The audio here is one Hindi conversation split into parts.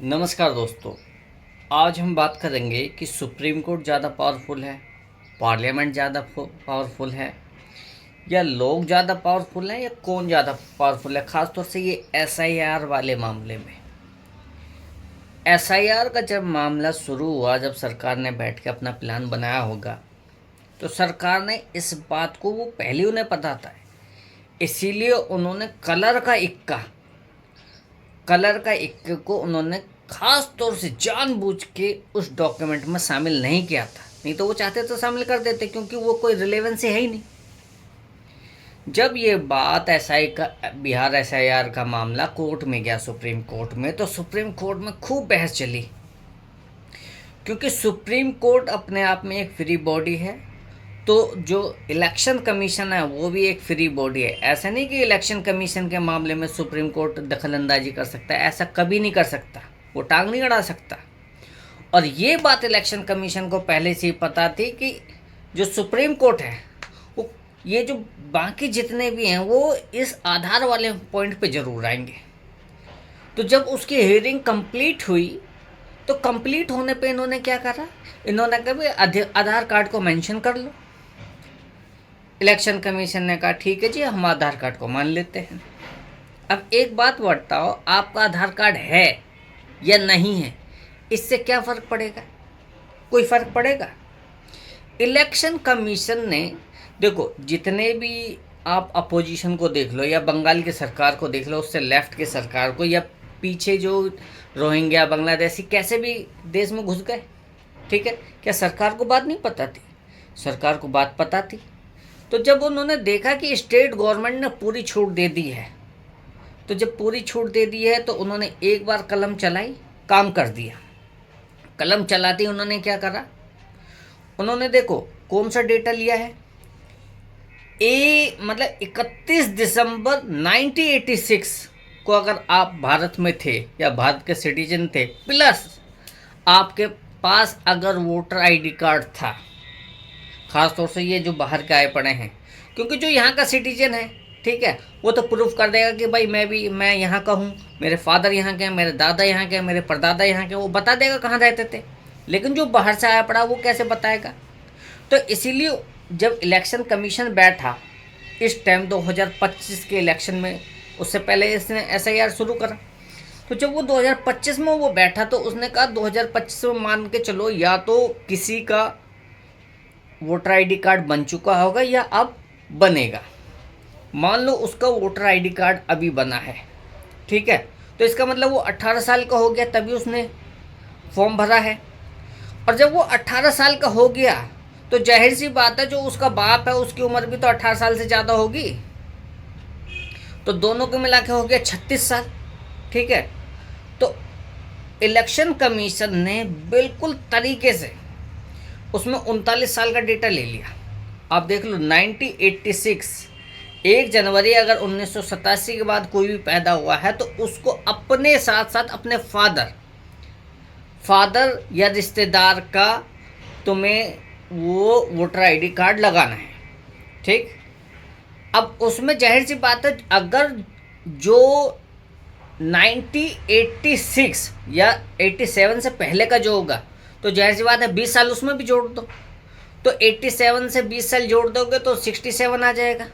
नमस्कार दोस्तों। आज हम बात करेंगे कि सुप्रीम कोर्ट ज़्यादा पावरफुल है, पार्लियामेंट ज़्यादा पावरफुल है, या लोग ज़्यादा पावरफुल हैं, या कौन ज़्यादा पावरफुल है। ख़ासतौर से ये एसआईआर वाले मामले में। एसआईआर का जब मामला शुरू हुआ, जब सरकार ने बैठ के अपना प्लान बनाया होगा, तो सरकार ने इस बात को, वो पहले उन्हें पता था, इसीलिए उन्होंने कलर का इक्के को उन्होंने खास तौर से जानबूझ के उस डॉक्यूमेंट में शामिल नहीं किया था। नहीं तो वो चाहते तो शामिल कर देते, क्योंकि वो कोई रिलेवेंसी है ही नहीं। जब ये बात बिहार एसआईआर का मामला कोर्ट में गया, सुप्रीम कोर्ट में, तो सुप्रीम कोर्ट में खूब बहस चली, क्योंकि सुप्रीम कोर्ट अपने आप में एक फ्री बॉडी है। तो जो इलेक्शन कमीशन है वो भी एक फ्री बॉडी है। ऐसा नहीं कि इलेक्शन कमीशन के मामले में सुप्रीम कोर्ट दखलंदाजी कर सकता है, ऐसा कभी नहीं कर सकता, वो टांग नहीं अड़ा सकता। और ये बात इलेक्शन कमीशन को पहले से ही पता थी कि जो सुप्रीम कोर्ट है, वो ये जो बाकी जितने भी हैं वो इस आधार वाले पॉइंट पे ज़रूर आएंगे। तो जब उसकी हियरिंग कंप्लीट हुई, तो कंप्लीट होने पे इन्होंने क्या करा, इन्होंने कहा भाई आधार कार्ड को मेंशन कर लो। इलेक्शन कमीशन ने कहा ठीक है जी, हम आधार कार्ड को मान लेते हैं। अब एक बात बताओ, आपका आधार कार्ड है या नहीं है, इससे क्या फ़र्क पड़ेगा? कोई फ़र्क पड़ेगा? इलेक्शन कमीशन ने, देखो, जितने भी आप अपोजिशन को देख लो, या बंगाल की सरकार को देख लो, उससे लेफ्ट की सरकार को, या पीछे जो रोहिंग्या बांग्लादेशी कैसे भी देश में घुस गए, ठीक है, क्या सरकार को बात नहीं पता थी? सरकार को बात पता थी। तो जब उन्होंने देखा कि स्टेट गवर्नमेंट ने पूरी छूट दे दी है, तो जब पूरी छूट दे दी है तो उन्होंने एक बार कलम चलाई, काम कर दिया। कलम चलाते ही उन्होंने क्या करा, उन्होंने देखो कौन सा डेटा लिया है, मतलब 31 दिसंबर 1986 को अगर आप भारत में थे या भारत के सिटीजन थे, प्लस आपके पास अगर वोटर आईडी कार्ड था, ख़ास तौर से ये जो बाहर के आए पड़े हैं, क्योंकि जो यहाँ का सिटीजन है, ठीक है, वो तो प्रूफ कर देगा कि भाई मैं यहाँ का हूँ, मेरे फादर यहाँ के हैं, मेरे दादा यहाँ के हैं, मेरे परदादा यहाँ के, वो बता देगा कहाँ रहते थे। लेकिन जो बाहर से आया पड़ा वो कैसे बताएगा? तो इसीलिए जब इलेक्शन कमीशन बैठा इस टाइम 2025 के इलेक्शन में, उससे पहले इसने एसआईआर शुरू करा, तो जब वो 2025 में वो बैठा तो उसने कहा 2025 में मान के चलो, या तो किसी का वोटर आईडी कार्ड बन चुका होगा या अब बनेगा। मान लो उसका वोटर आईडी कार्ड अभी बना है, ठीक है, तो इसका मतलब वो 18 साल का हो गया तभी उसने फॉर्म भरा है। और जब वो 18 साल का हो गया तो जाहिर सी बात है, जो उसका बाप है उसकी उम्र भी तो 18 साल से ज़्यादा होगी, तो दोनों को मिला के हो गया 36 साल, ठीक है। तो इलेक्शन कमीशन ने बिल्कुल तरीके से उसमें 39 साल का डेटा ले लिया। आप देख लो, 1986 1 जनवरी अगर 1987 के बाद कोई भी पैदा हुआ है तो उसको अपने साथ साथ अपने फादर या रिश्तेदार का तुम्हें वो वोटर आईडी कार्ड लगाना है, ठीक। अब उसमें जाहिर सी बात है, अगर जो 1986 या 87 से पहले का जो होगा, तो जाहिर सी बात है 20 साल उसमें भी जोड़ दो, तो 87 से 20 साल जोड़ दोगे तो 67 आ जाएगा,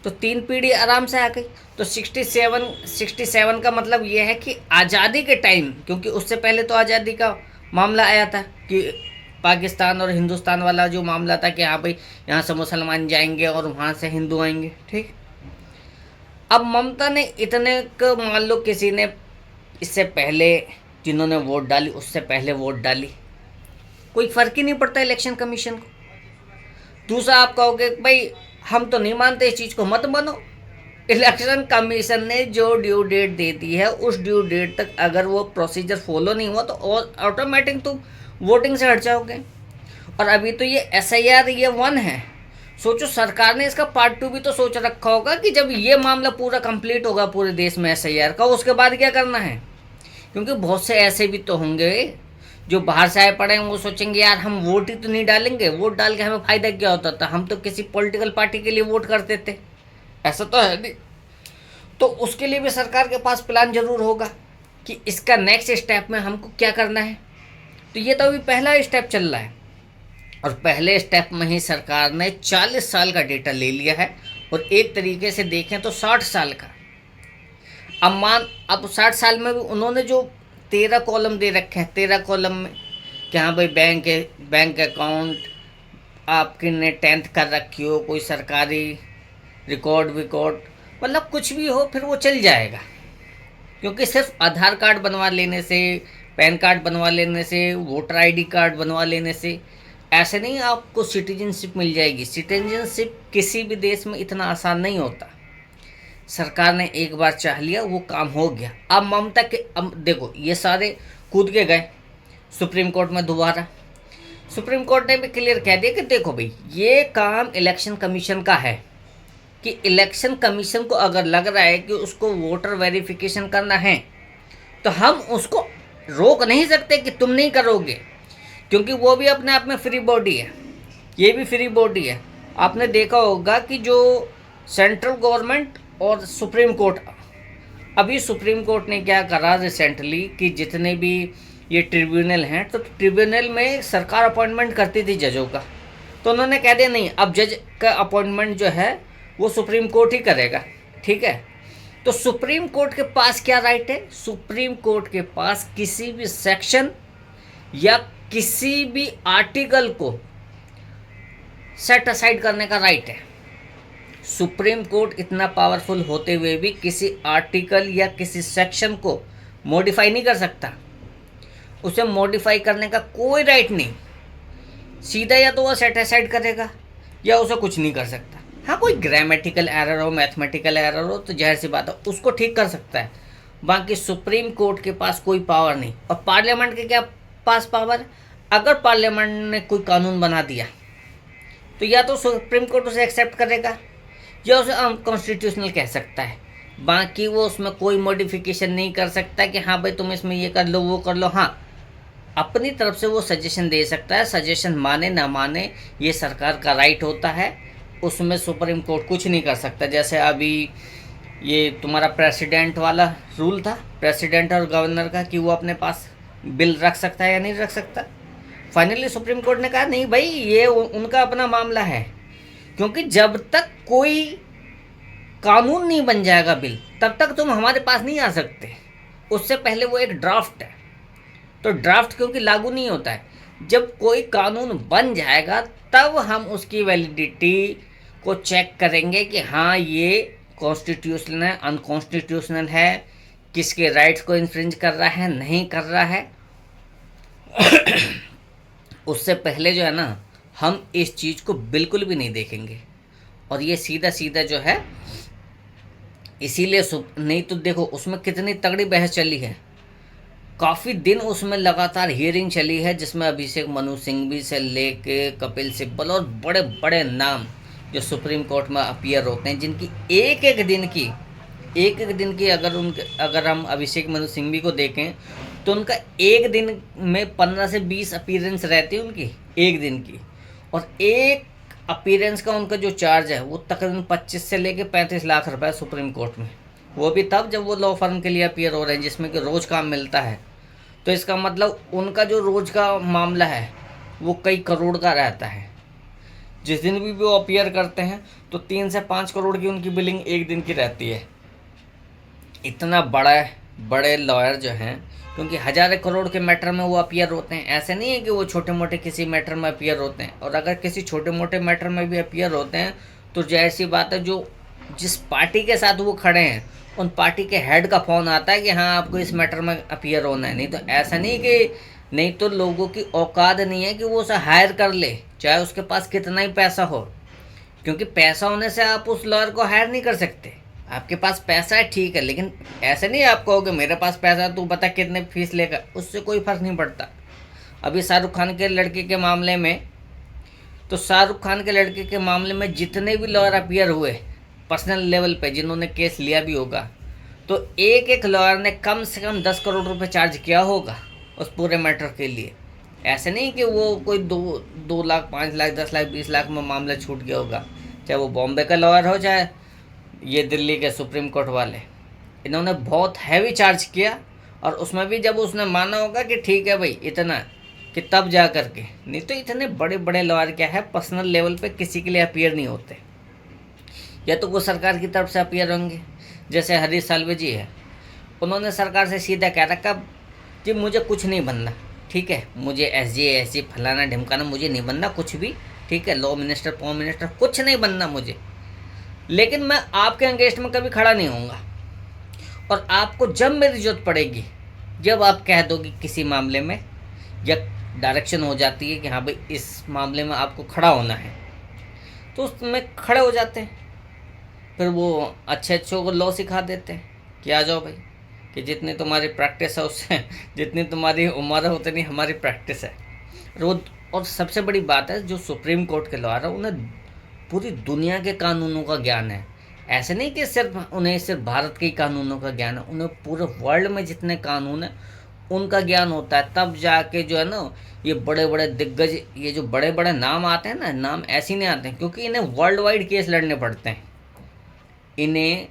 तो 3 पीढ़ी आराम से आ गई। तो 67 का मतलब ये है कि आज़ादी के टाइम, क्योंकि उससे पहले तो आज़ादी का मामला आया था कि पाकिस्तान और हिंदुस्तान वाला जो मामला था कि हाँ भाई यहाँ से मुसलमान जाएंगे और वहाँ से हिंदू आएंगे, ठीक। अब ममता ने इतने को, मान लो किसी ने इससे पहले जिन्होंने वोट डाली उससे पहले वोट डाली, कोई फ़र्क ही नहीं पड़ता इलेक्शन कमीशन को। दूसरा आप कहोगे भाई हम तो नहीं मानते इस चीज़ को, मत मानो। इलेक्शन कमीशन ने जो ड्यू डेट दे दी है, उस ड्यू डेट तक अगर वो प्रोसीजर फॉलो नहीं हुआ तो ऑटोमेटिक तुम वोटिंग से हट जाओगे। और अभी तो ये एसआईआर ये 1 है, सोचो सरकार ने इसका पार्ट 2 भी तो सोच रखा होगा कि जब ये मामला पूरा कंप्लीट होगा पूरे देश में एसआईआर का, उसके बाद क्या करना है। क्योंकि बहुत से ऐसे भी तो होंगे जो बाहर से आए पड़े हैं, वो सोचेंगे यार हम वोट ही तो नहीं डालेंगे, वोट डाल के हमें फ़ायदा क्या होता था, हम तो किसी पॉलिटिकल पार्टी के लिए वोट करते थे, ऐसा तो है नहीं। तो उसके लिए भी सरकार के पास प्लान ज़रूर होगा कि इसका नेक्स्ट स्टेप में हमको क्या करना है। तो ये तो अभी पहला स्टेप चल रहा है, और पहले स्टेप में ही सरकार ने 40 साल का डेटा ले लिया है, और एक तरीके से देखें तो 60 साल का। अब 60 साल में भी उन्होंने जो 13 कॉलम दे रखे हैं, 13 कॉलम में कि हाँ भाई बैंक अकाउंट आपकी ने 10th कर रखी हो, कोई सरकारी रिकॉर्ड विकॉर्ड, मतलब कुछ भी हो, फिर वो चल जाएगा। क्योंकि सिर्फ आधार कार्ड बनवा लेने से, पैन कार्ड बनवा लेने से, वोटर आईडी कार्ड बनवा लेने से ऐसे नहीं आपको सिटीजनशिप मिल जाएगी। सिटीजनशिप किसी भी देश में इतना आसान नहीं होता। सरकार ने एक बार चाह लिया, वो काम हो गया। अब ममता के, अब देखो ये सारे कूद के गए सुप्रीम कोर्ट में दोबारा। सुप्रीम कोर्ट ने भी क्लियर कह दिया कि देखो भाई, ये काम इलेक्शन कमीशन का है, कि इलेक्शन कमीशन को अगर लग रहा है कि उसको वोटर वेरिफिकेशन करना है, तो हम उसको रोक नहीं सकते कि तुम नहीं करोगे, क्योंकि वो भी अपने आप में फ्री बॉडी है, ये भी फ्री बॉडी है। आपने देखा होगा कि जो सेंट्रल गवर्नमेंट और सुप्रीम कोर्ट, अभी सुप्रीम कोर्ट ने क्या करा रिसेंटली कि जितने भी ये ट्रिब्यूनल हैं, तो ट्रिब्यूनल में सरकार अपॉइंटमेंट करती थी जजों का, तो उन्होंने कह दिया नहीं, अब जज का अपॉइंटमेंट जो है वो सुप्रीम कोर्ट ही करेगा। ठीक है, तो सुप्रीम कोर्ट के पास क्या राइट है? सुप्रीम कोर्ट के पास किसी भी सेक्शन या किसी भी आर्टिकल को सेट असाइड करने का राइट है। सुप्रीम कोर्ट इतना पावरफुल होते हुए भी किसी आर्टिकल या किसी सेक्शन को मॉडिफाई नहीं कर सकता, उसे मॉडिफाई करने का कोई राइट नहीं। सीधा या तो वह सेट असाइड करेगा या उसे कुछ नहीं कर सकता। हाँ, कोई ग्रामेटिकल एरर हो, मैथमेटिकल एरर हो, तो जाहिर सी बात है उसको ठीक कर सकता है। बाकी सुप्रीम कोर्ट के पास कोई पावर नहीं। और पार्लियामेंट के क्या पास पावर? अगर पार्लियामेंट ने कोई कानून बना दिया तो या तो सुप्रीम कोर्ट उसे एक्सेप्ट करेगा या उसे अनकॉन्स्टिट्यूशनल कह सकता है। बाकी वो उसमें कोई मॉडिफिकेशन नहीं कर सकता कि हाँ भाई तुम इसमें ये कर लो, वो कर लो। हाँ, अपनी तरफ से वो सजेशन दे सकता है, सजेशन माने ना माने ये सरकार का राइट होता है, उसमें सुप्रीम कोर्ट कुछ नहीं कर सकता। जैसे अभी ये तुम्हारा प्रेसिडेंट वाला रूल था, प्रेसिडेंट और गवर्नर का, कि वो अपने पास बिल रख सकता है या नहीं रख सकता। फाइनली सुप्रीम कोर्ट ने कहा नहीं भाई, ये उनका अपना मामला है, क्योंकि जब तक कोई कानून नहीं बन जाएगा बिल, तब तक तुम हमारे पास नहीं आ सकते। उससे पहले वो एक ड्राफ्ट है, तो ड्राफ्ट क्योंकि लागू नहीं होता है, जब कोई कानून बन जाएगा तब हम उसकी वैलिडिटी को चेक करेंगे कि हाँ ये कॉन्स्टिट्यूशनल है, अनकॉन्स्टिट्यूशनल है, किसके राइट्स को इन्फ्रिंज कर रहा है, नहीं कर रहा है। उससे पहले जो है ना, हम इस चीज़ को बिल्कुल भी नहीं देखेंगे। और ये सीधा सीधा जो है, इसीलिए नहीं तो देखो उसमें कितनी तगड़ी बहस चली है, काफ़ी दिन उसमें लगातार हियरिंग चली है, जिसमें अभिषेक मनु सिंघवी से लेके कपिल सिब्बल और बड़े बड़े नाम जो सुप्रीम कोर्ट में अपीयर होते हैं, जिनकी एक एक दिन की अगर हम अभिषेक मनु सिंघवी को देखें तो उनका एक दिन में 15 से 20 अपीयरेंस रहती है उनकी, एक दिन की। और एक अपीयरेंस का उनका जो चार्ज है वो तकरीबन 25 से लेके 35 लाख रुपए सुप्रीम कोर्ट में, वो भी तब जब वो लॉ फर्म के लिए अपीयर हो रहे हैं जिसमें कि रोज़ काम मिलता है। तो इसका मतलब उनका जो रोज़ का मामला है वो कई करोड़ का रहता है। जिस दिन भी वो अपीयर करते हैं तो 3 से 5 करोड़ की उनकी बिलिंग एक दिन की रहती है। इतना बड़े लॉयर जो हैं, क्योंकि हज़ारों करोड़ के मैटर में वो अपीयर होते हैं, ऐसे नहीं है कि वो छोटे मोटे किसी मैटर में अपीयर होते हैं। और अगर किसी छोटे मोटे मैटर में भी अपीयर होते हैं तो जाहिर सी बात है, जो जिस पार्टी के साथ वो खड़े हैं उन पार्टी के हेड का फ़ोन आता है कि हाँ आपको इस मैटर में अपीयर होना है। नहीं तो ऐसा नहीं तो लोगों की औकात नहीं है कि वो उसे हायर कर ले, चाहे उसके पास कितना ही पैसा हो, क्योंकि पैसा होने से आप उस लॉयर को हायर नहीं कर सकते। आपके पास पैसा है ठीक है, लेकिन ऐसे नहीं आप कहोगे मेरे पास पैसा है तू बता कितने फीस लेगा, उससे कोई फ़र्क नहीं पड़ता। अभी शाहरुख खान के लड़के के मामले में, तो शाहरुख खान के लड़के के मामले में जितने भी लॉयर अपीयर हुए पर्सनल लेवल पे, जिन्होंने केस लिया भी होगा, तो एक एक लॉयर ने कम से कम 10 करोड़ रुपए चार्ज किया होगा उस पूरे मैटर के लिए। ऐसे नहीं कि वो कोई 2 लाख 5 लाख 10 लाख 20 लाख में मामला छूट गया होगा। चाहे वो बॉम्बे का लॉयर हो, चाहे ये दिल्ली के सुप्रीम कोर्ट वाले, इन्होंने बहुत हैवी चार्ज किया और उसमें भी जब उसने माना होगा कि ठीक है भाई इतना, कि तब जा कर के, नहीं तो इतने बड़े बड़े लॉयर क्या है पर्सनल लेवल पे किसी के लिए अपीयर नहीं होते, या तो वो सरकार की तरफ से अपीयर होंगे। जैसे हरीश साल्वे जी है, उन्होंने सरकार से सीधा कह रखा जी मुझे कुछ नहीं बनना, ठीक है, मुझे एस जी फलाना ढिमकाना मुझे नहीं बनना कुछ भी, ठीक है, लॉ मिनिस्टर होम मिनिस्टर कुछ नहीं बनना मुझे, लेकिन मैं आपके अगेंस्ट में कभी खड़ा नहीं होऊंगा। और आपको जब मेरी जरूरत पड़ेगी, जब आप कह दोगे किसी मामले में या डायरेक्शन हो जाती है कि हाँ भाई इस मामले में आपको खड़ा होना है, तो उसमें खड़े हो जाते हैं। फिर वो अच्छे अच्छों को लॉ सिखा देते हैं कि आ जाओ भाई, कि जितनी तुम्हारी प्रैक्टिस है उससे जितनी तुम्हारी उम्र है उतनी हमारी प्रैक्टिस है। और सबसे बड़ी बात है, जो सुप्रीम कोर्ट के लॉयर है उन्हें पूरी दुनिया के कानूनों का ज्ञान है। ऐसे नहीं कि उन्हें सिर्फ भारत के ही कानूनों का ज्ञान है, उन्हें पूरे वर्ल्ड में जितने कानून हैं उनका ज्ञान होता है। तब जाके जो है ना ये बड़े बड़े दिग्गज, ये जो बड़े बड़े नाम आते हैं ना, नाम ऐसे नहीं आते हैं क्योंकि इन्हें वर्ल्ड वाइड केस लड़ने पड़ते हैं। इन्हें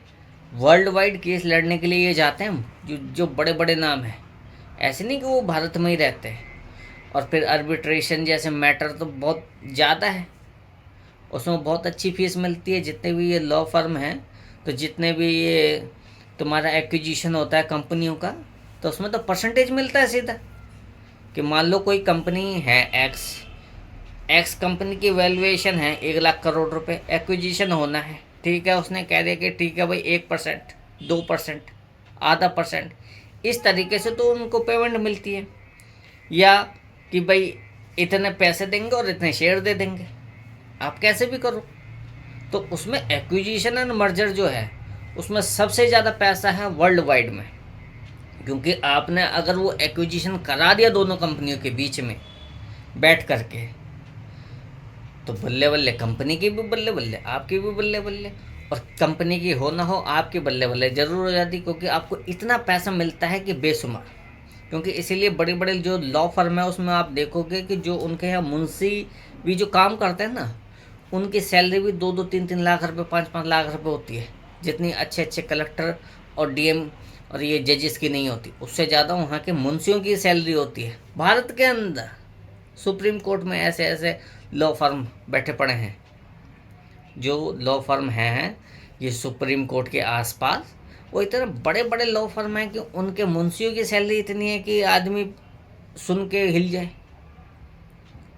वर्ल्ड वाइड केस लड़ने के लिए ये जाते हैं जो बड़े बड़े नाम हैं। ऐसे नहीं कि वो भारत में ही रहते हैं। और फिर आर्बिट्रेशन जैसे मैटर तो बहुत ज़्यादा है, उसमें बहुत अच्छी फीस मिलती है। जितने भी ये लॉ फर्म हैं, तो जितने भी ये तुम्हारा एक्विजिशन होता है कंपनियों का, तो उसमें तो परसेंटेज मिलता है सीधा, कि मान लो कोई कंपनी है एक्स कंपनी की वैल्यूएशन है 1 लाख करोड़ रुपए, एक्विजिशन होना है, ठीक है, उसने कह दिया कि ठीक है भाई 1%, 2%, आधा परसेंट, इस तरीके से तो उनको पेमेंट मिलती है। या कि भाई इतने पैसे देंगे और इतने शेयर दे देंगे, आप कैसे भी करो। तो उसमें एक्विजिशन एंड मर्जर जो है उसमें सबसे ज़्यादा पैसा है वर्ल्ड वाइड में, क्योंकि आपने अगर वो एक्विजिशन करा दिया दोनों कंपनियों के बीच में बैठ करके, तो बल्ले बल्ले कंपनी की भी बल्ले बल्ले, आपकी भी बल्ले बल्ले, और कंपनी की हो ना हो आपकी बल्ले बल्ले जरूर हो जाती, क्योंकि आपको इतना पैसा मिलता है कि बेशुमार। क्योंकि इसीलिए बड़े बड़े जो लॉ फर्म है उसमें आप देखोगे कि जो उनके यहाँ मुंशी भी जो काम करते हैं ना, उनकी सैलरी भी 2-2, 3-3 लाख रुपए, 5-5 लाख रुपए होती है, जितनी अच्छे अच्छे कलेक्टर और डीएम और ये जजेस की नहीं होती। उससे ज़्यादा वहाँ के मुंशियों की सैलरी होती है। भारत के अंदर सुप्रीम कोर्ट में ऐसे ऐसे लॉ फर्म बैठे पड़े हैं, जो लॉ फर्म हैं ये सुप्रीम कोर्ट के आसपास, वो इतने बड़े बड़े लॉ फर्म हैं कि उनके मुंशियों की सैलरी इतनी है कि आदमी सुन के हिल जाए।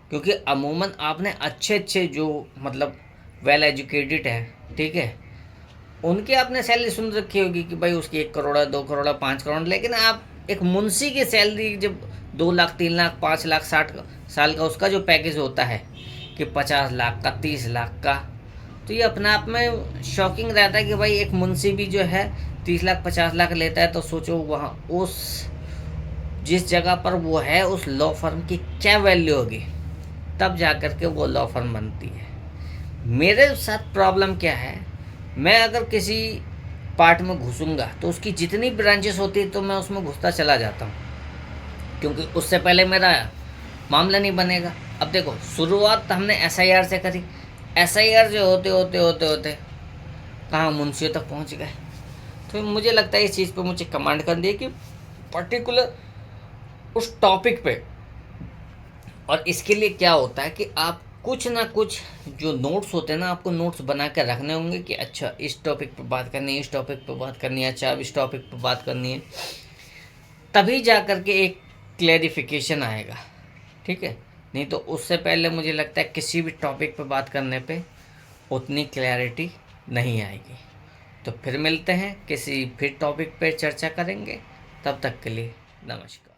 क्योंकि अमूमन आपने अच्छे अच्छे जो मतलब वेल एजुकेटेड है, ठीक है, उनकी आपने सैलरी सुन रखी होगी कि भाई उसकी 1 करोड़, 2 करोड़, 5 करोड़, लेकिन आप एक मुंशी की सैलरी जब 2 लाख, 3 लाख, 5 लाख, 60 साल का उसका जो पैकेज होता है कि 50 लाख का, 30 लाख का, तो ये अपने आप में शॉकिंग रहता है कि भाई एक मुंशी भी जो है 30 लाख 50 लाख लेता है, तो सोचो वहाँ उस जिस जगह पर वो है उस लॉ फर्म की क्या वैल्यू होगी, तब जा कर के वो लॉ फर्म बनती है। मेरे साथ प्रॉब्लम क्या है, मैं अगर किसी पार्ट में घुसूंगा तो उसकी जितनी ब्रांचेस होती है तो मैं उसमें घुसता चला जाता हूँ, क्योंकि उससे पहले मेरा मामला नहीं बनेगा। अब देखो शुरुआत हमने एसआईआर से करी, एसआईआर जो होते होते होते होते कहाँ मुंशियों तक पहुँच गए। तो मुझे लगता है इस चीज़ पे मुझे कमांड कर दिया कि पर्टिकुलर उस टॉपिक पे, और इसके लिए क्या होता है कि आप कुछ ना कुछ जो नोट्स होते हैं ना, आपको नोट्स बना कर रखने होंगे कि अच्छा इस टॉपिक पर बात करनी है, इस टॉपिक पर बात करनी है, अच्छा अब इस टॉपिक पर बात करनी है, तभी जा कर के एक क्लैरिफिकेशन आएगा, ठीक है। नहीं तो उससे पहले मुझे लगता है किसी भी टॉपिक पर बात करने पे उतनी क्लैरिटी नहीं आएगी। तो फिर मिलते हैं, किसी फिर टॉपिक पे चर्चा करेंगे, तब तक के लिए नमस्कार।